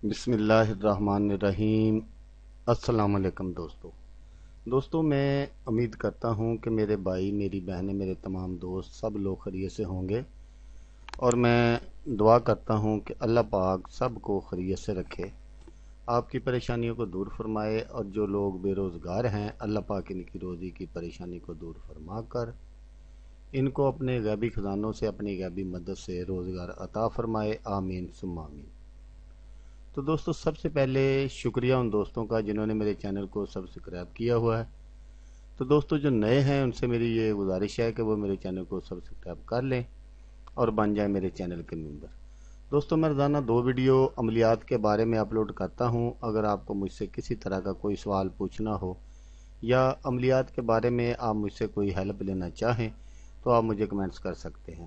بسم اللہ الرحمن الرحیم۔ السلام علیکم دوستو، میں امید کرتا ہوں کہ میرے بھائی، میری بہنیں، میرے تمام دوست سب لوگ خیریت سے ہوں گے، اور میں دعا کرتا ہوں کہ اللہ پاک سب کو خیریت سے رکھے، آپ کی پریشانیوں کو دور فرمائے، اور جو لوگ بے روزگار ہیں اللہ پاک ان کی روزی کی پریشانی کو دور فرما کر ان کو اپنے غیبی خزانوں سے، اپنی غیبی مدد سے روزگار عطا فرمائے، آمین ثم آمین۔ تو دوستو، سب سے پہلے شکریہ ان دوستوں کا جنہوں نے میرے چینل کو سبسکرائب کیا ہوا ہے۔ تو دوستو، جو نئے ہیں ان سے میری یہ گزارش ہے کہ وہ میرے چینل کو سبسکرائب کر لیں اور بن جائیں میرے چینل کے ممبر۔ دوستو، میں روزانہ 2 ویڈیو عملیات کے بارے میں اپلوڈ کرتا ہوں۔ اگر آپ کو مجھ سے کسی طرح کا کوئی سوال پوچھنا ہو یا عملیات کے بارے میں آپ مجھ سے کوئی ہیلپ لینا چاہیں تو آپ مجھے کمنٹس کر سکتے ہیں۔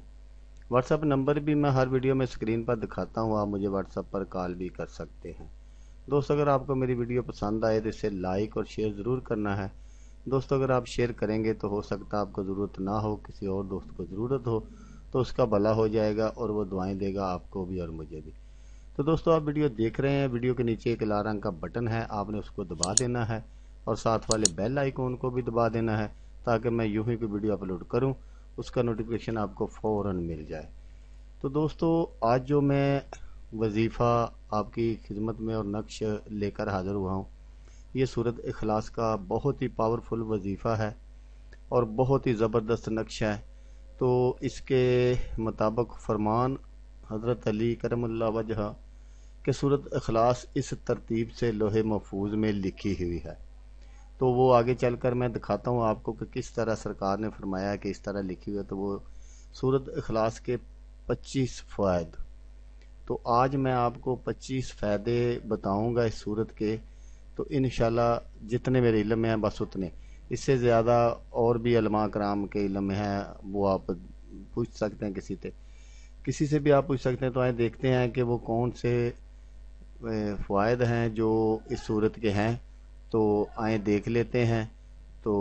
واٹس ایپ نمبر بھی میں ہر ویڈیو میں اسکرین پر دکھاتا ہوں، آپ مجھے واٹس ایپ پر کال بھی کر سکتے ہیں۔ دوست، اگر آپ کو میری ویڈیو پسند آئے تو اسے لائک اور شیئر ضرور کرنا ہے۔ دوستو، اگر آپ شیئر کریں گے تو ہو سکتا ہے آپ کو ضرورت نہ ہو، کسی اور دوست کو ضرورت ہو، تو اس کا بھلا ہو جائے گا اور وہ دعائیں دے گا آپ کو بھی اور مجھے بھی۔ تو دوستو، آپ ویڈیو دیکھ رہے ہیں، ویڈیو کے نیچے ایک لال رنگ کا بٹن ہے، آپ نے اس کو دبا دینا ہے، اور ساتھ والے بیل آئیکن کو بھی دبا دینا ہے تاکہ میں یوں ہی کوئی ویڈیو اپلوڈ کروں اس کا نوٹیفیکیشن آپ کو فوراً مل جائے۔ تو دوستو، آج جو میں وظیفہ آپ کی خدمت میں اور نقش لے کر حاضر ہوا ہوں، یہ سورۃ اخلاص کا بہت ہی پاورفل وظیفہ ہے اور بہت ہی زبردست نقش ہے۔ تو اس کے مطابق فرمان حضرت علی کرم اللہ وجہ کہ سورۃ اخلاص اس ترتیب سے لوح محفوظ میں لکھی ہوئی ہے۔ تو وہ آگے چل کر میں دکھاتا ہوں آپ کو کہ کس طرح سرکار نے فرمایا کہ اس طرح لکھی ہوئی ہے۔ تو وہ سورۃ اخلاص کے 25 فوائد، تو آج میں آپ کو 25 فائدے بتاؤں گا اس صورت کے۔ تو انشاءاللہ جتنے میرے علم میں ہیں بس اتنے، اس سے زیادہ اور بھی علماء کرام کے علم میں ہیں، وہ آپ پوچھ سکتے ہیں، کسی سے بھی آپ پوچھ سکتے ہیں۔ تو آئیں دیکھتے ہیں کہ وہ کون سے فوائد ہیں جو اس صورت کے ہیں، تو آئیں دیکھ لیتے ہیں۔ تو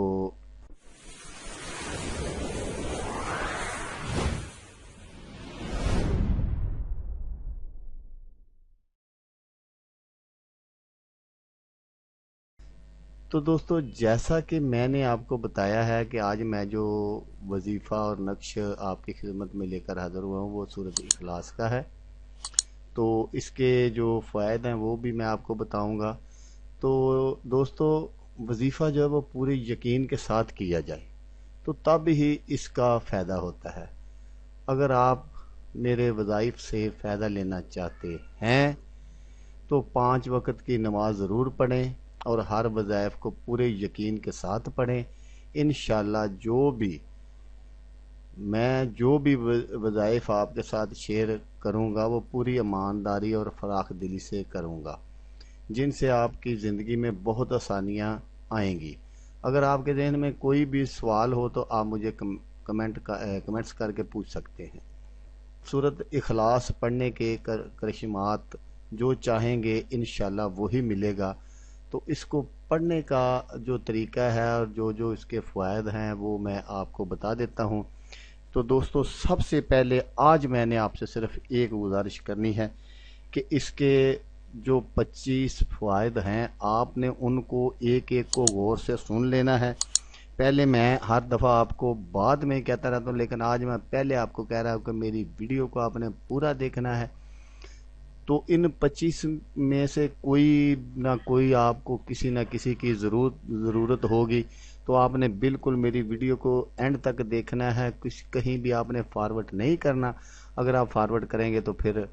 دوستو، جیسا کہ میں نے آپ کو بتایا ہے کہ آج میں جو وظیفہ اور نقش آپ کی خدمت میں لے کر حاضر ہوا ہوں وہ سورۃ اخلاص کا ہے۔ تو اس کے جو فوائد ہیں وہ بھی میں آپ کو بتاؤں گا۔ تو دوستو، وظیفہ جو ہے وہ پورے یقین کے ساتھ کیا جائے تو تب ہی اس کا فائدہ ہوتا ہے۔ اگر آپ میرے وظائف سے فائدہ لینا چاہتے ہیں تو 5 وقت کی نماز ضرور پڑھیں اور ہر وظائف کو پورے یقین کے ساتھ پڑھیں۔ انشاءاللہ جو بھی وظائف آپ کے ساتھ شیئر کروں گا وہ پوری ایمانداری اور فراخ دلی سے کروں گا، جن سے آپ کی زندگی میں بہت آسانیاں آئیں گی۔ اگر آپ کے ذہن میں کوئی بھی سوال ہو تو آپ مجھے کمنٹس کر کے پوچھ سکتے ہیں۔ سورۃ اخلاص پڑھنے کے کرشمات جو چاہیں گے انشاءاللہ وہی ملے گا۔ تو اس کو پڑھنے کا جو طریقہ ہے اور جو اس کے فوائد ہیں وہ میں آپ کو بتا دیتا ہوں۔ تو دوستو، سب سے پہلے آج میں نے آپ سے صرف ایک گزارش کرنی ہے کہ اس کے جو 25 فوائد ہیں آپ نے ان کو ایک ایک کو غور سے سن لینا ہے۔ پہلے میں ہر دفعہ آپ کو بعد میں کہتا رہتا ہوں، لیکن آج میں پہلے آپ کو کہہ رہا ہوں کہ میری ویڈیو کو آپ نے پورا دیکھنا ہے۔ تو ان 25 میں سے کوئی نہ کوئی آپ کو کسی نہ کسی کی ضرورت ہوگی، تو آپ نے بالکل میری ویڈیو کو اینڈ تک دیکھنا ہے، کہیں بھی آپ نے فارورڈ نہیں کرنا۔ اگر آپ فارورڈ کریں گے تو پھر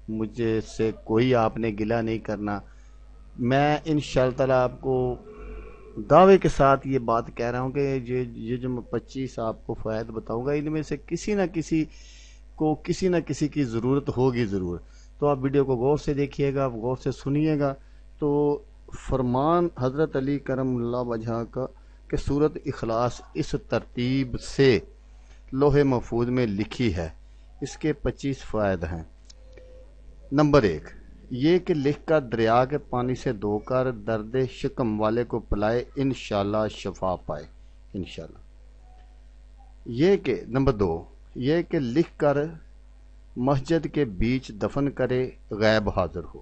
مجھے سے کوئی آپ نے گلہ نہیں کرنا۔ میں انشاءاللہ تعالی آپ کو دعوے کے ساتھ یہ بات کہہ رہا ہوں کہ یہ جو میں 25 آپ کو فوائد بتاؤں گا ان میں سے کسی نہ کسی کو کسی نہ کسی کی ضرورت ہوگی ضرور۔ تو آپ ویڈیو کو غور سے دیکھیے گا، غور سے سنیے گا۔ تو فرمان حضرت علی کرم اللہ وجہ کا کہ سورۃ اخلاص اس ترتیب سے لوح محفوظ میں لکھی ہے، اس کے 25 فوائد ہیں۔ نمبر 1، یہ کہ لکھ کر دریا کے پانی سے دھو کر درد شکم والے کو پلائے، انشاءاللہ شفا پائے انشاءاللہ۔ نمبر 2، یہ کہ لکھ کر مسجد کے بیچ دفن کرے، غیب حاضر ہو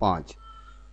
5,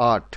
8,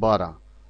12,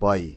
22,